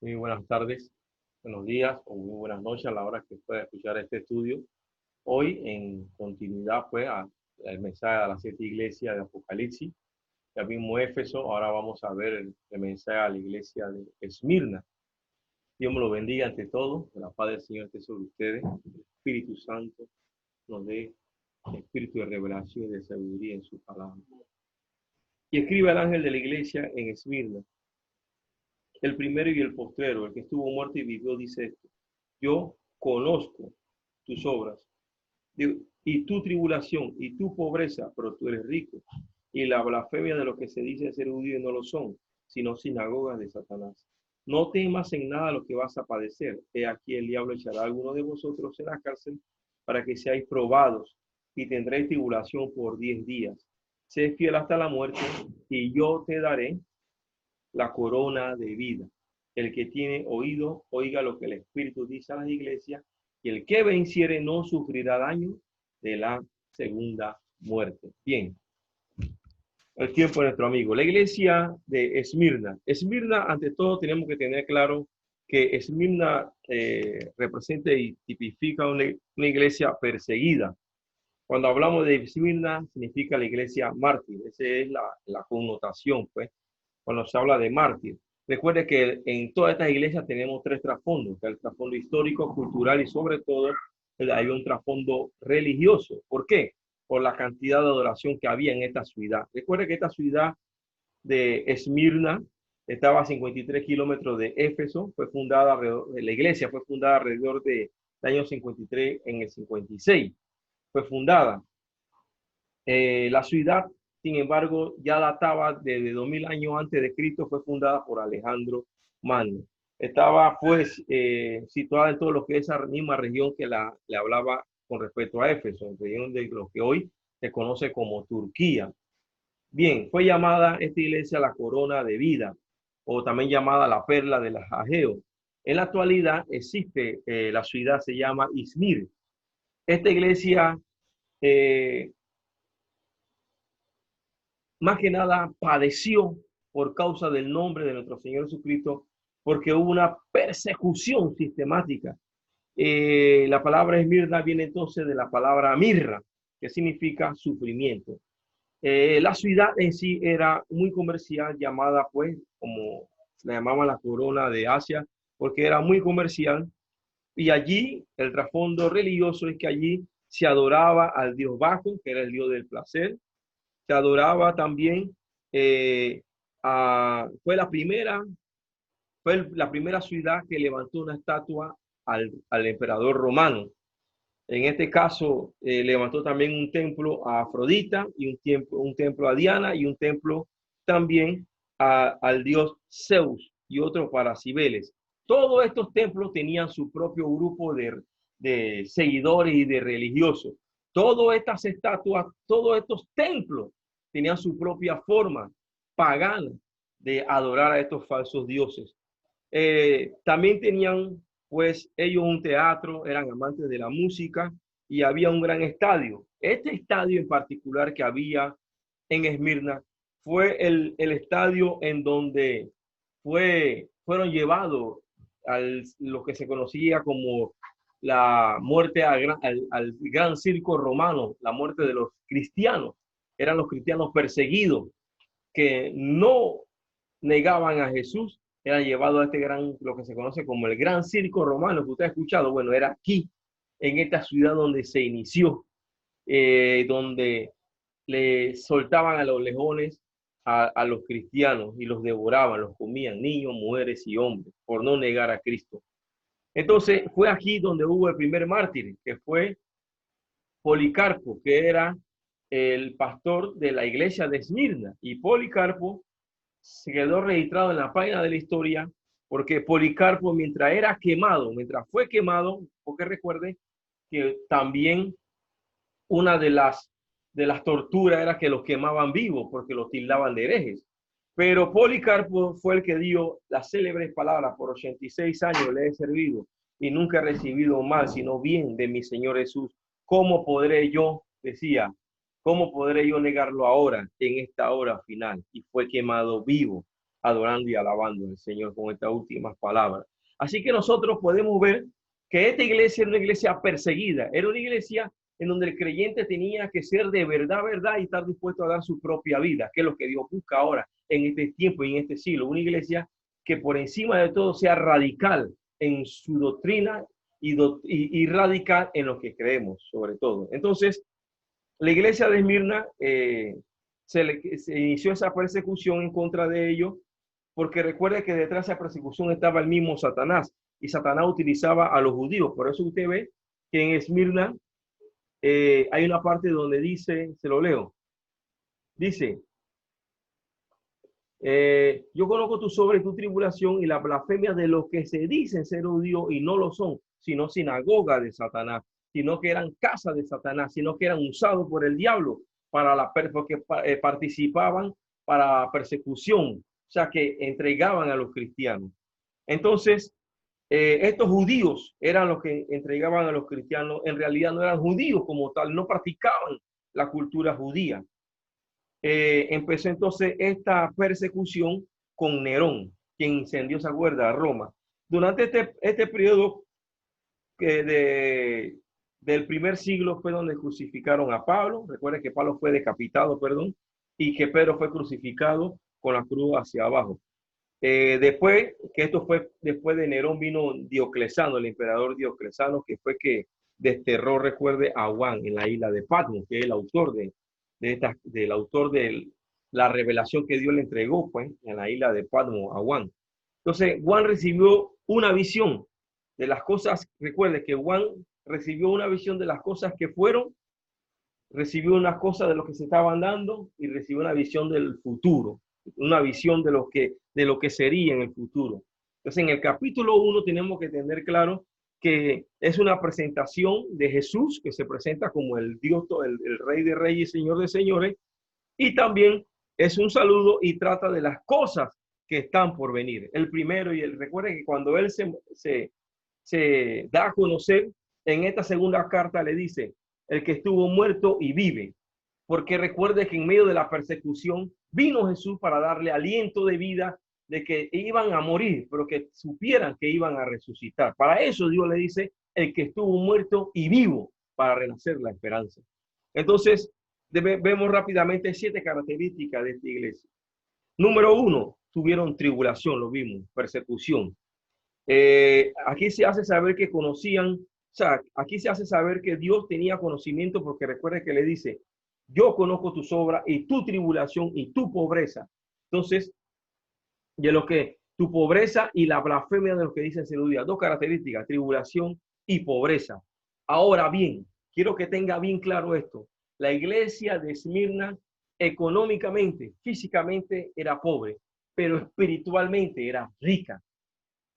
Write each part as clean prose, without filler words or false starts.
Muy buenas tardes, buenos días o muy buenas noches a la hora que pueda escuchar este estudio. Hoy, en continuidad, pues, al mensaje a las 7 iglesias de Apocalipsis, ya mismo Éfeso, ahora vamos a ver el mensaje a la iglesia de Esmirna. Dios me lo bendiga ante todo, que la paz del Señor esté sobre ustedes, el Espíritu Santo nos dé espíritu de revelación y de sabiduría en su palabra. Y escribe al ángel de la iglesia en Esmirna, el primero y el postrero, el que estuvo muerto y vivió, dice esto: yo conozco tus obras y tu tribulación y tu pobreza, pero tú eres rico. Y la blasfemia de los que se dice ser judíos no lo son, sino sinagogas de Satanás. No temas en nada lo que vas a padecer. He aquí el diablo echará a alguno de vosotros en la cárcel para que seáis probados y tendréis tribulación por 10 días. Sé fiel hasta la muerte y yo te daré la corona de vida. El que tiene oído, oiga lo que el Espíritu dice a las iglesias, y el que venciere no sufrirá daño de la segunda muerte. Bien, el tiempo de nuestro amigo. La iglesia de Esmirna. Esmirna, ante todo, tenemos que tener claro que Esmirna representa y tipifica una iglesia perseguida. Cuando hablamos de Esmirna, significa la iglesia mártir. Esa es la connotación, pues, cuando se habla de mártir. Recuerde que en todas estas iglesias tenemos tres trasfondos: el trasfondo histórico, cultural y sobre todo hay un trasfondo religioso. ¿Por qué? Por la cantidad de adoración que había en esta ciudad. Recuerde que esta ciudad de Esmirna estaba a 53 kilómetros de Éfeso. Fue fundada la iglesia fue fundada alrededor del año 53, en el 56 fue fundada. La ciudad, sin embargo, ya databa desde 2000 años antes de Cristo. Fue fundada por Alejandro Magno. Estaba, pues, situada en todo lo que es esa misma región que le hablaba con respecto a Éfeso, en región de lo que hoy se conoce como Turquía. Bien, fue llamada esta iglesia la corona de vida, o también llamada la perla de los Ageos. En la actualidad existe, la ciudad se llama Izmir. Esta iglesia eh, más que nada padeció por causa del nombre de nuestro Señor Jesucristo, porque hubo una persecución sistemática. La palabra esmirna viene entonces de la palabra mirra, que significa sufrimiento. La ciudad en sí era muy comercial, llamada, pues, como la llamaban, la corona de Asia, porque era muy comercial. Y allí el trasfondo religioso es que allí se adoraba al dios Baco, que era el dios del placer. Se adoraba también, eh, fue la primera ciudad que levantó una estatua al emperador romano. En este caso, levantó también un templo a Afrodita, y un templo a Diana, y un templo también al dios Zeus, y otro para Cibeles. Todos estos templos tenían su propio grupo de seguidores y de religiosos. Todas estas estatuas, todos estos templos tenían su propia forma pagana de adorar a estos falsos dioses. También tenían, pues, ellos un teatro, eran amantes de la música, y había un gran estadio. Este estadio en particular que había en Esmirna fue el estadio en donde fueron llevados lo que se conocía como la muerte al gran circo romano, la muerte de los cristianos. Eran los cristianos perseguidos que no negaban a Jesús, eran llevados a este gran, lo que se conoce como el gran circo romano, que usted ha escuchado. Bueno, era aquí, en esta ciudad donde se inició, donde le soltaban a los leones a los cristianos y los devoraban, los comían, niños, mujeres y hombres, por no negar a Cristo. Entonces fue aquí donde hubo el primer mártir, que fue Policarpo, que era el pastor de la iglesia de Esmirna. Y Policarpo se quedó registrado en la página de la historia porque Policarpo, mientras fue quemado, porque recuerde que también una de las torturas era que los quemaban vivos porque los tildaban de herejes. Pero Policarpo fue el que dio las célebres palabras: por 86 años le he servido y nunca he recibido mal, sino bien de mi Señor Jesús. ¿Cómo podré yo, decía, cómo podré yo negarlo ahora, en esta hora final? Y fue quemado vivo. adorando y alabando al Señor con estas últimas palabras. Así que nosotros podemos ver que esta iglesia era una iglesia perseguida, era una iglesia en donde el creyente tenía que ser de verdad, verdad y estar dispuesto a dar su propia vida, que es lo que Dios busca ahora en este tiempo y en este siglo. Una iglesia que por encima de todo sea radical en su doctrina y radical en lo que creemos, sobre todo. Entonces, la iglesia de Esmirna se inició esa persecución en contra de ellos, porque recuerde que detrás de esa persecución estaba el mismo Satanás, y Satanás utilizaba a los judíos. Por eso usted ve que en Esmirna hay una parte donde dice, se lo leo, dice, yo conozco tu obra y tu tribulación y la blasfemia de los que se dicen ser judíos y no lo son, sino sinagoga de Satanás, sino que eran casa de Satanás, sino que eran usados por el diablo porque participaban para persecución, o sea, que entregaban a los cristianos. Entonces, estos judíos eran los que entregaban a los cristianos, en realidad no eran judíos como tal, no practicaban la cultura judía. Empezó entonces esta persecución con Nerón, quien incendió, se acuerda, a Roma. Durante este periodo del primer siglo fue donde crucificaron a Pablo. Recuerden que Pablo fue decapitado, perdón, y que Pedro fue crucificado con la cruz hacia abajo. Después, que esto fue después de Nerón, vino Diocleciano, el emperador Diocleciano, que fue que desterró, recuerde, a Juan en la isla de Patmos, que es el autor del autor de la revelación que Dios le entregó, pues, en la isla de Patmos a Juan. Entonces, Juan recibió una visión de las cosas. Recuerde que Juan recibió una visión de las cosas que fueron, recibió unas cosas de lo que se estaban dando y recibió una visión del futuro, una visión de lo que sería en el futuro. Entonces, en el capítulo 1 tenemos que tener claro que es una presentación de Jesús, que se presenta como el Dios, el Rey de Reyes y Señor de Señores, y también es un saludo y trata de las cosas que están por venir. El primero, recuerden que cuando él se da a conocer, en esta segunda carta le dice, el que estuvo muerto y vive, porque recuerde que en medio de la persecución vino Jesús para darle aliento de vida, de que iban a morir, pero que supieran que iban a resucitar. Para eso Dios le dice, el que estuvo muerto y vivo, para renacer la esperanza. Entonces, vemos rápidamente 7 características de esta iglesia. Número 1, tuvieron tribulación, lo vimos, persecución. Aquí se hace saber que conocían, o sea, aquí se hace saber que Dios tenía conocimiento, porque recuerda que le dice, yo conozco tus obras y tu tribulación y tu pobreza. Entonces, de lo que tu pobreza y la blasfemia de lo que dicen Serudia, 2 características, tribulación y pobreza. Ahora bien, quiero que tenga bien claro esto. La iglesia de Esmirna económicamente, físicamente era pobre, pero espiritualmente era rica.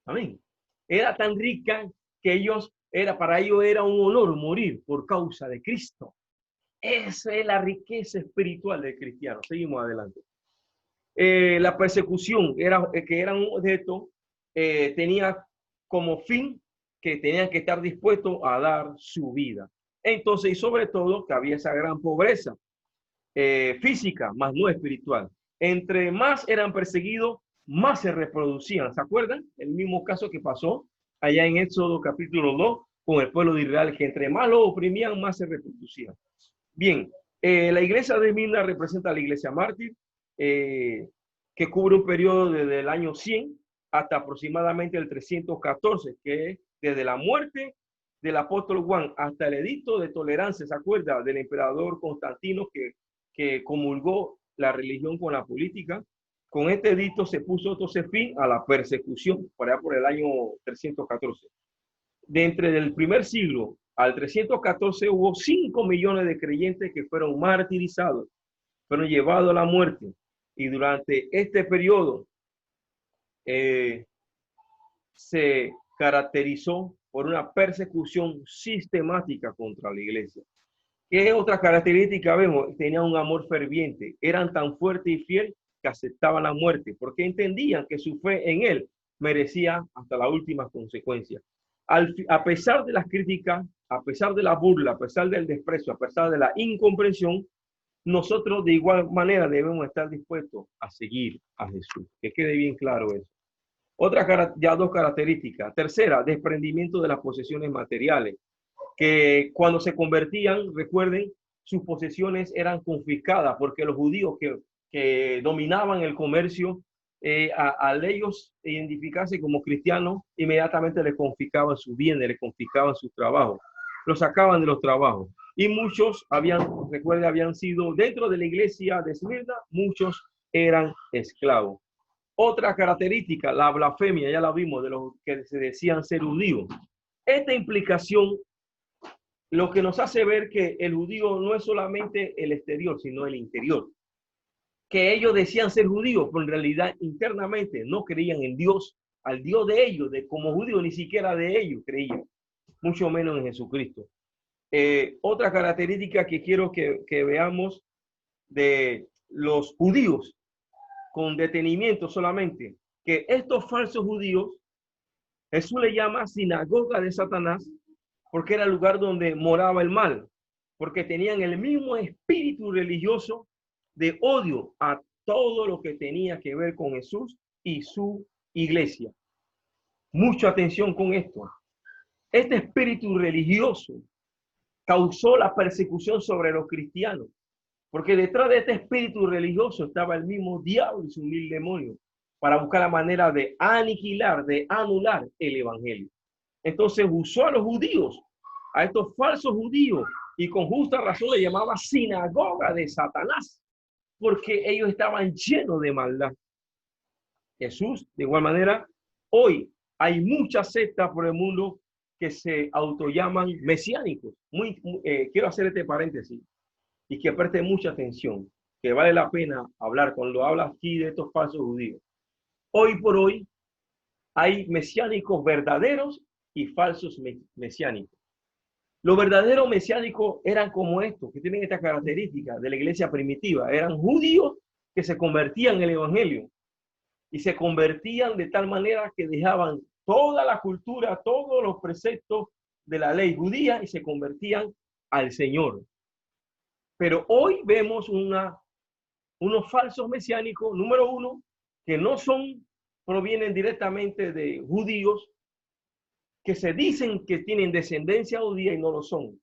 Amén. Era tan rica que para ellos era un honor morir por causa de Cristo. Esa es la riqueza espiritual del cristiano. Seguimos adelante. La persecución que era un objeto, tenía como fin que tenían que estar dispuestos a dar su vida. Entonces, y sobre todo, que había esa gran pobreza física, más no espiritual. Entre más eran perseguidos, más se reproducían. ¿Se acuerdan? El mismo caso que pasó allá en Éxodo capítulo 2 con el pueblo de Israel, que entre más lo oprimían, más se reproducían. Bien, la iglesia de Esmirna representa a la iglesia mártir, que cubre un periodo desde el año 100 hasta aproximadamente el 314, que es desde la muerte del apóstol Juan hasta el edicto de tolerancia. ¿Se acuerda del emperador Constantino que comulgó la religión con la política? Con este edicto se puso entonces fin a la persecución por allá por el año 314. De entre el primer siglo al 314 hubo 5 millones de creyentes que fueron martirizados, fueron llevados a la muerte. Y durante este periodo se caracterizó por una persecución sistemática contra la iglesia. ¿Qué otra característica vemos? Tenían un amor ferviente, eran tan fuertes y fieles que aceptaban la muerte, porque entendían que su fe en él merecía hasta las últimas consecuencias. A pesar de las críticas, a pesar de la burla, a pesar del desprecio, a pesar de la incomprensión, nosotros de igual manera debemos estar dispuestos a seguir a Jesús. Que quede bien claro eso. Ya dos características. Tercera, desprendimiento de las posesiones materiales, que cuando se convertían, recuerden, sus posesiones eran confiscadas porque los judíos que dominaban el comercio, al ellos identificarse como cristianos, inmediatamente les confiscaban sus bienes, les confiscaban sus trabajos, los sacaban de los trabajos. Y muchos habían sido dentro de la iglesia de Esmirna, muchos eran esclavos. Otra característica, la blasfemia, ya la vimos, de los que se decían ser judíos. Esta implicación lo que nos hace ver que el judío no es solamente el exterior, sino el interior. Que ellos decían ser judíos, pero en realidad internamente no creían en Dios, al Dios de ellos, como judíos, ni siquiera de ellos creían, mucho menos en Jesucristo. Otra característica que quiero que veamos de los judíos, con detenimiento solamente, que estos falsos judíos, Jesús le llama sinagoga de Satanás, porque era el lugar donde moraba el mal, porque tenían el mismo espíritu religioso de odio a todo lo que tenía que ver con Jesús y su iglesia. Mucha atención con esto. Este espíritu religioso causó la persecución sobre los cristianos, porque detrás de este espíritu religioso estaba el mismo diablo y su mil demonios para buscar la manera de aniquilar, de anular el evangelio. Entonces usó a los judíos, a estos falsos judíos, y con justa razón le llamaba sinagoga de Satanás, porque ellos estaban llenos de maldad. Jesús, de igual manera, hoy hay muchas sectas por el mundo que se autollaman mesiánicos. Quiero hacer este paréntesis y que preste mucha atención, que vale la pena hablar cuando habla aquí de estos falsos judíos. Hoy por hoy hay mesiánicos verdaderos y falsos mesiánicos. Los verdaderos mesiánicos eran como estos, que tienen esta característica de la iglesia primitiva. Eran judíos que se convertían en el evangelio y se convertían de tal manera que dejaban toda la cultura, todos los preceptos de la ley judía y se convertían al Señor. Pero hoy vemos unos falsos mesiánicos, número uno, que no provienen directamente de judíos, que se dicen que tienen descendencia judía y no lo son.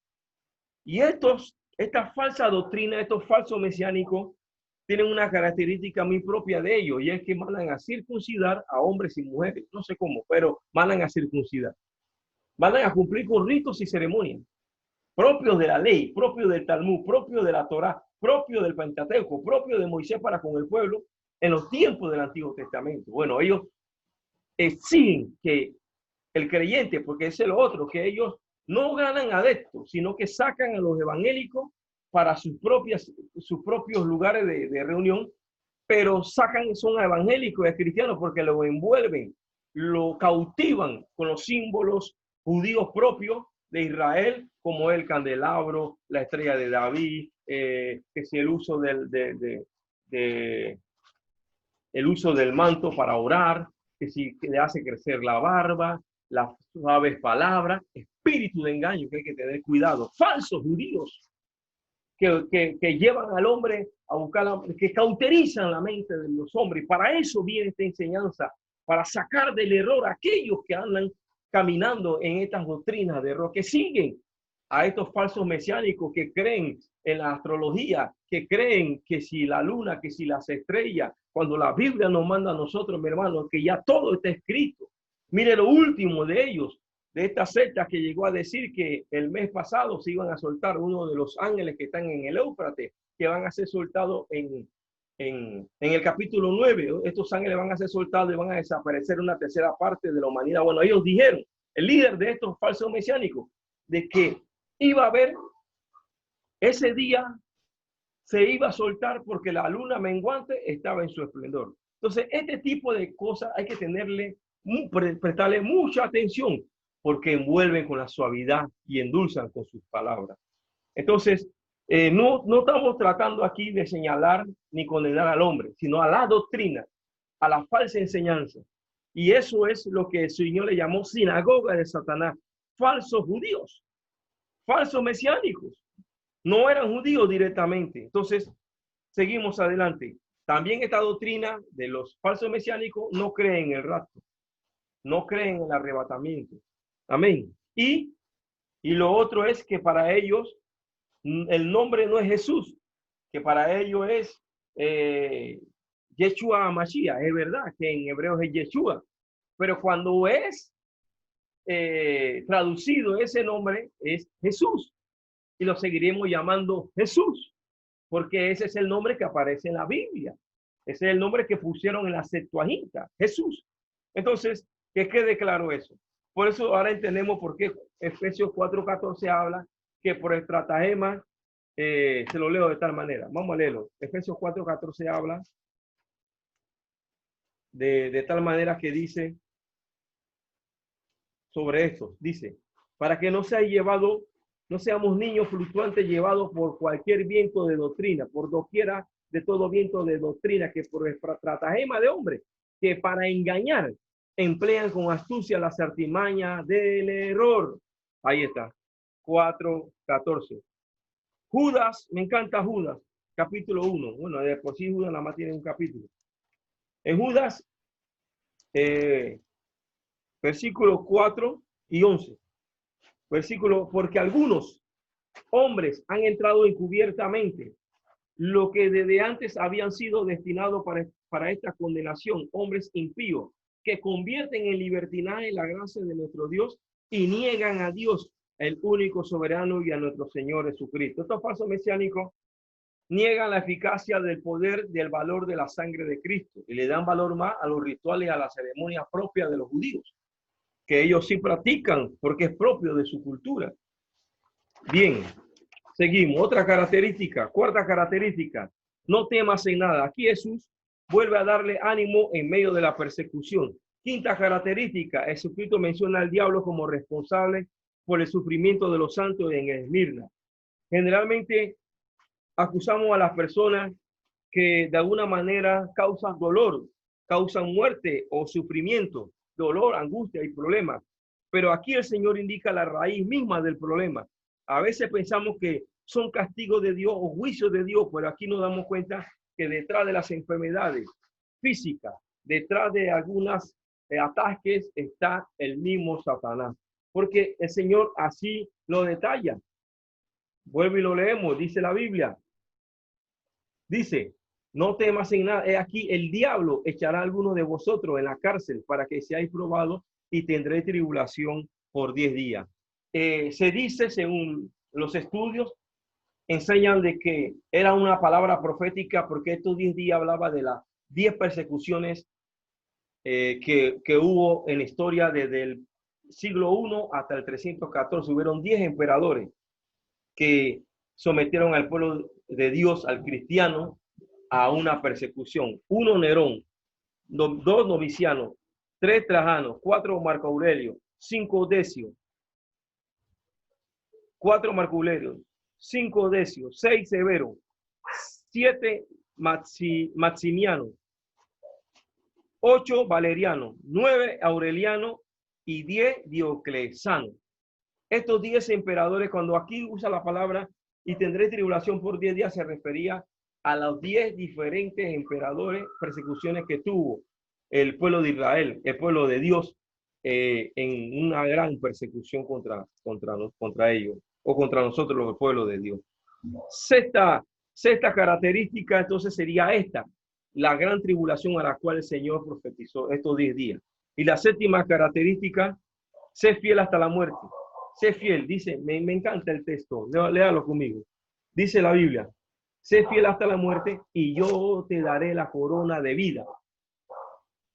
Y esta falsa doctrina, estos falsos mesiánicos, tienen una característica muy propia de ellos, y es que mandan a circuncidar a hombres y mujeres, no sé cómo, pero mandan a circuncidar. Mandan a cumplir con ritos y ceremonias propios de la ley, propios del Talmud, propios de la Torá, propios del Pentateuco, propios de Moisés para con el pueblo en los tiempos del Antiguo Testamento. Bueno, ellos exigen que el creyente, porque ese es lo otro, que ellos no ganan adeptos, sino que sacan a los evangélicos para sus propios lugares de reunión, pero son a evangélicos y a cristianos porque lo envuelven, lo cautivan con los símbolos judíos propios de Israel, como el candelabro, la estrella de David, que si el uso el uso del manto para orar, que si le hace crecer la barba, las suaves palabras, espíritu de engaño que hay que tener cuidado, falsos judíos que llevan al hombre a buscar, que cauterizan la mente de los hombres. Para eso viene esta enseñanza, para sacar del error a aquellos que andan caminando en estas doctrinas de error, que siguen a estos falsos mesiánicos que creen en la astrología, que creen que si la luna, que si las estrellas, cuando la Biblia nos manda a nosotros, mi hermano, que ya todo está escrito. Mire lo último de ellos, de esta secta que llegó a decir que el mes pasado se iban a soltar uno de los ángeles que están en el Éufrates, que van a ser soltados en el capítulo 9. Estos ángeles van a ser soltados y van a desaparecer una tercera parte de la humanidad. Bueno, ellos dijeron, el líder de estos falsos mesiánicos, de que iba a haber ese día, se iba a soltar porque la luna menguante estaba en su esplendor. Entonces, este tipo de cosas hay que prestarle mucha atención, porque envuelven con la suavidad y endulzan con sus palabras. Entonces, no estamos tratando aquí de señalar ni condenar al hombre, sino a la doctrina, a la falsa enseñanza. Y eso es lo que el Señor le llamó sinagoga de Satanás, falsos judíos, falsos mesiánicos. No eran judíos directamente. Entonces, seguimos adelante. También esta doctrina de los falsos mesiánicos no creen en el rapto, no creen en el arrebatamiento. Amén. Y lo otro es que para ellos el nombre no es Jesús, que para ellos es Yeshua Mashiach. Es verdad que en hebreo es Yeshua, pero cuando es traducido ese nombre es Jesús y lo seguiremos llamando Jesús, porque ese es el nombre que aparece en la Biblia. Ese es el nombre que pusieron en la Septuaginta, Jesús. Entonces, que quede claro eso. Por eso ahora entendemos por qué Efesios 4:14 habla que por estratagema, se lo leo de tal manera. Vamos a leerlo. Efesios 4:14 habla de tal manera que dice sobre esto. Dice, para que no sea llevado, no seamos niños fluctuantes llevados por cualquier viento de doctrina, por doquiera de todo viento de doctrina, que por estratagema de hombre, que para engañar emplean con astucia las artimañas del error. Ahí está, 4:14. Judas, me encanta Judas, capítulo 1. Bueno, de por sí Judas nada más tiene un capítulo. En Judas, versículos 4 y 11. Versículo, porque algunos hombres han entrado encubiertamente, lo que desde antes habían sido destinados para esta condenación, hombres impíos, que convierten en libertinaje la gracia de nuestro Dios y niegan a Dios, el único soberano, y a nuestro Señor Jesucristo. Estos falsos mesiánicos niegan la eficacia del poder, del valor de la sangre de Cristo y le dan valor más a los rituales, a la ceremonia propia de los judíos, que ellos sí practican porque es propio de su cultura. Bien, seguimos. Otra característica, cuarta característica, no temas en nada. Aquí Jesús vuelve a darle ánimo en medio de la persecución. Quinta característica, Jesucristo menciona al diablo como responsable por el sufrimiento de los santos en Esmirna. Generalmente acusamos a las personas que de alguna manera causan dolor, causan muerte o sufrimiento, dolor, angustia y problemas. Pero aquí el Señor indica la raíz misma del problema. A veces pensamos que son castigos de Dios o juicios de Dios, pero aquí nos damos cuenta que detrás de las enfermedades físicas, detrás de algunas ataques, está el mismo Satanás. Porque el Señor así lo detalla. Vuelve y lo leemos, dice la Biblia. Dice, no temas en nada. He aquí el diablo echará a algunos de vosotros en la cárcel para que seáis probados y tendréis tribulación por 10 días. Se dice, según los estudios, enseñan de que era una palabra profética porque estos 10 días hablaba de las 10 persecuciones que hubo en la historia desde el siglo I hasta el 314. Hubieron 10 emperadores que sometieron al pueblo de Dios, al cristiano, a una persecución. 1 Nerón, 2 Noviciano, 3 Trajano, 4 Marco Aurelio, 5 Decio, 4 Marco Aurelio, 5 Decio, 6 Severo, 7 Maximiano, 8 Valeriano, 9 Aureliano y 10 Diocleciano. Estos 10 emperadores, cuando aquí usa la palabra y tendré tribulación por 10 días, se refería a los 10 diferentes emperadores, persecuciones que tuvo el pueblo de Israel, el pueblo de Dios, en una gran persecución contra ellos, o contra nosotros, los pueblos de Dios. Sexta característica, entonces, sería esta, la gran tribulación a la cual el Señor profetizó estos 10 días. Y la séptima característica, sé fiel hasta la muerte. Sé fiel, dice, me encanta el texto, léalo conmigo. Dice la Biblia, sé fiel hasta la muerte y yo te daré la corona de vida.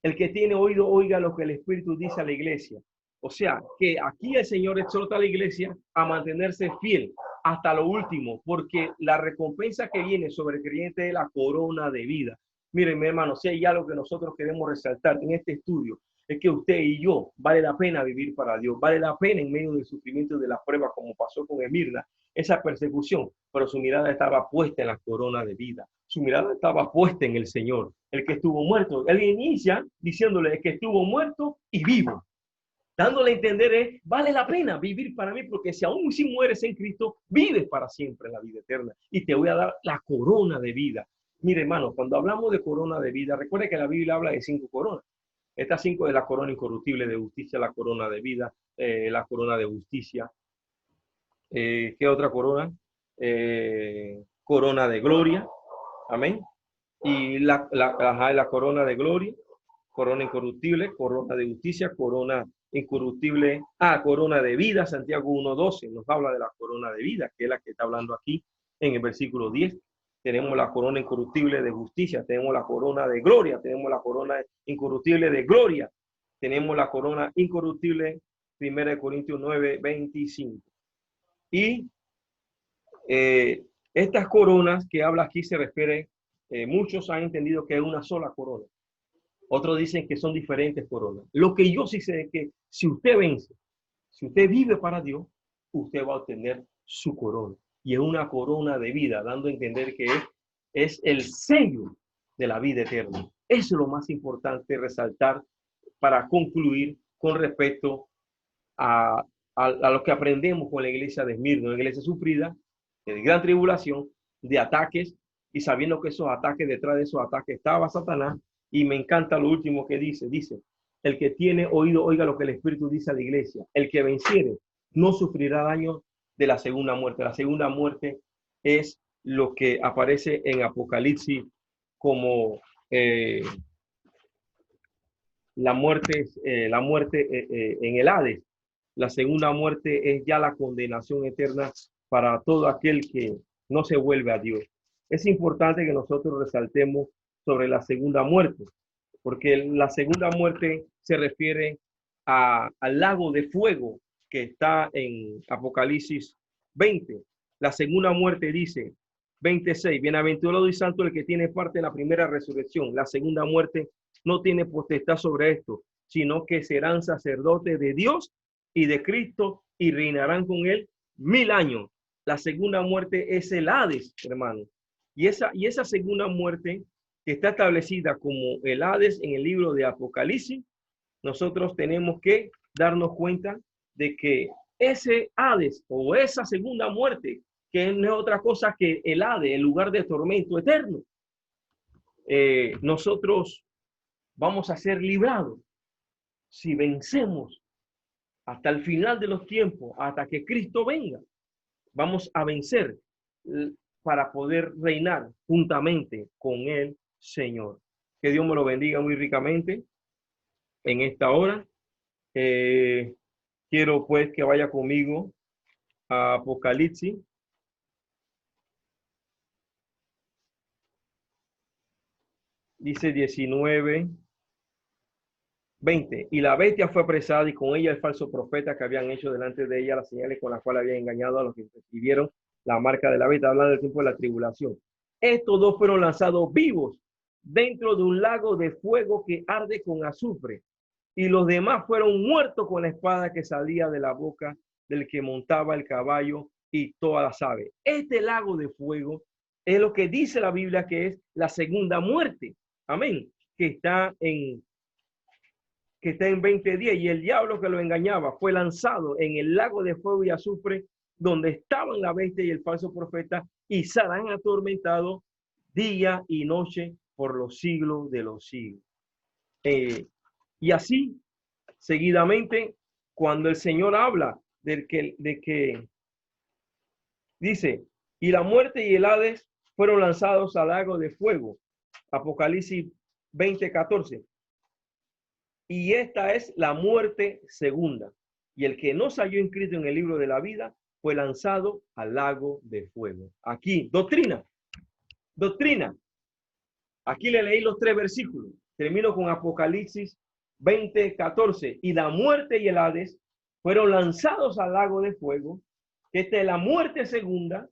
El que tiene oído, oiga lo que el Espíritu dice a la iglesia. O sea, que aquí el Señor exhorta a la iglesia a mantenerse fiel hasta lo último, porque la recompensa que viene sobre el creyente es la corona de vida. Miren, mi hermano, si hay algo que nosotros queremos resaltar en este estudio, es que usted y yo vale la pena vivir para Dios, vale la pena en medio del sufrimiento y de las pruebas, como pasó con Esmirna, esa persecución, pero su mirada estaba puesta en la corona de vida, su mirada estaba puesta en el Señor, el que estuvo muerto. Él inicia diciéndole que estuvo muerto y vivo. Dándole a entender vale la pena vivir para mí, porque si aún si mueres en Cristo, vives para siempre en la vida eterna. Y te voy a dar la corona de vida. Mire, hermano, cuando hablamos de corona de vida, recuerde que la Biblia habla de 5 coronas. Estas 5 es la corona incorruptible de justicia, la corona de vida, la corona de justicia. ¿Qué otra corona? Corona de gloria. Amén. Y la corona de gloria, corona incorruptible, corona de justicia, corona incorruptible, corona de vida. Santiago 1:12 nos habla de la corona de vida, que es la que está hablando aquí en el versículo 10. Tenemos la corona incorruptible de justicia, tenemos la corona de gloria, tenemos la corona incorruptible de gloria, tenemos la corona incorruptible, 1 Corintios 9:25. Y estas coronas que habla aquí se refiere, muchos han entendido que es una sola corona. Otros dicen que son diferentes coronas. Lo que yo sí sé es que si usted vence, si usted vive para Dios, usted va a obtener su corona. Y es una corona de vida, dando a entender que es el sello de la vida eterna. Eso es lo más importante resaltar para concluir con respecto a lo que aprendemos con la iglesia de Esmirna, una iglesia sufrida, de gran tribulación, de ataques, y sabiendo que esos ataques, detrás de esos ataques estaba Satanás. Y me encanta lo último que dice, el que tiene oído, oiga lo que el Espíritu dice a la iglesia. El que venciere no sufrirá daño de la segunda muerte. La segunda muerte es lo que aparece en Apocalipsis como la muerte en el Hades. La segunda muerte es ya la condenación eterna para todo aquel que no se vuelve a Dios. Es importante que nosotros resaltemos sobre la segunda muerte, porque la segunda muerte se refiere al lago de fuego que está en Apocalipsis 20. La segunda muerte dice, 26, bienaventurado y santo el que tiene parte en la primera resurrección. La segunda muerte no tiene potestad sobre esto, sino que serán sacerdotes de Dios y de Cristo y reinarán con él 1000 años. La segunda muerte es el Hades, hermano. Y esa segunda muerte que está establecida como el Hades en el libro de Apocalipsis, nosotros tenemos que darnos cuenta de que ese Hades o esa segunda muerte, que no es otra cosa que el Hades, el lugar de tormento eterno, nosotros vamos a ser librados si vencemos hasta el final de los tiempos, hasta que Cristo venga. Vamos a vencer para poder reinar juntamente con el Señor. Que Dios me lo bendiga muy ricamente en esta hora. Quiero pues que vaya conmigo a Apocalipsis. Dice 19, 20. Y la bestia fue apresada y con ella el falso profeta que habían hecho delante de ella las señales con las cuales habían engañado a los que recibieron la marca de la bestia, hablando del tiempo de la tribulación. Estos dos fueron lanzados vivos dentro de un lago de fuego que arde con azufre, y los demás fueron muertos con la espada que salía de la boca del que montaba el caballo y todas las aves. Este lago de fuego es lo que dice la Biblia que es la segunda muerte. Amén. Que está en 20:10, y el diablo que lo engañaba fue lanzado en el lago de fuego y azufre, donde estaban la bestia y el falso profeta, y serán atormentados día y noche por los siglos de los siglos. Y así, seguidamente, cuando el Señor habla de que dice, y la muerte y el Hades fueron lanzados al lago de fuego, Apocalipsis 20:14. Y esta es la muerte segunda. Y el que no se halló inscrito en el libro de la vida fue lanzado al lago de fuego. Aquí, doctrina. Aquí le leí los 3 versículos. Termino con Apocalipsis 20:14. Y la muerte y el Hades fueron lanzados al lago de fuego. Esta es la muerte segunda.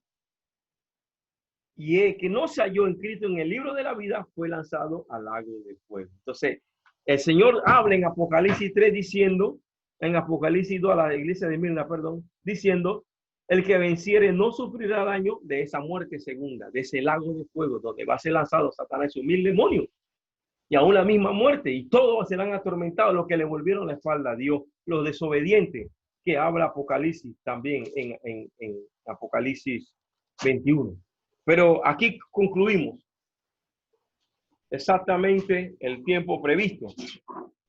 Y el que no se halló inscrito en el libro de la vida fue lanzado al lago de fuego. Entonces, el Señor habla en Apocalipsis 3 diciendo, en Apocalipsis 2 a la iglesia de Esmirna, diciendo, el que venciere no sufrirá daño de esa muerte segunda, de ese lago de fuego, donde va a ser lanzado Satanás y sus 1000 demonios. y aún la misma muerte, y todos serán atormentados los que le volvieron la espalda a Dios, los desobedientes, que habla Apocalipsis también en Apocalipsis 21. Pero aquí concluimos exactamente el tiempo previsto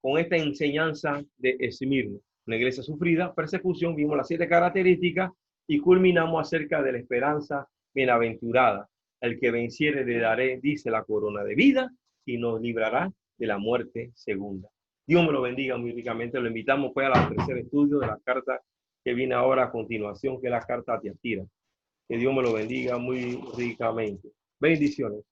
con esta enseñanza de Esmirna, una iglesia sufrida, persecución, vimos las 7 características y culminamos acerca de la esperanza bienaventurada. El que venciere le daré, dice, la corona de vida y nos librará de la muerte segunda. Dios me lo bendiga muy ricamente. Lo invitamos pues al tercer estudio de la carta que viene ahora a continuación, que es la carta a Tiatira. Que Dios me lo bendiga muy ricamente. Bendiciones.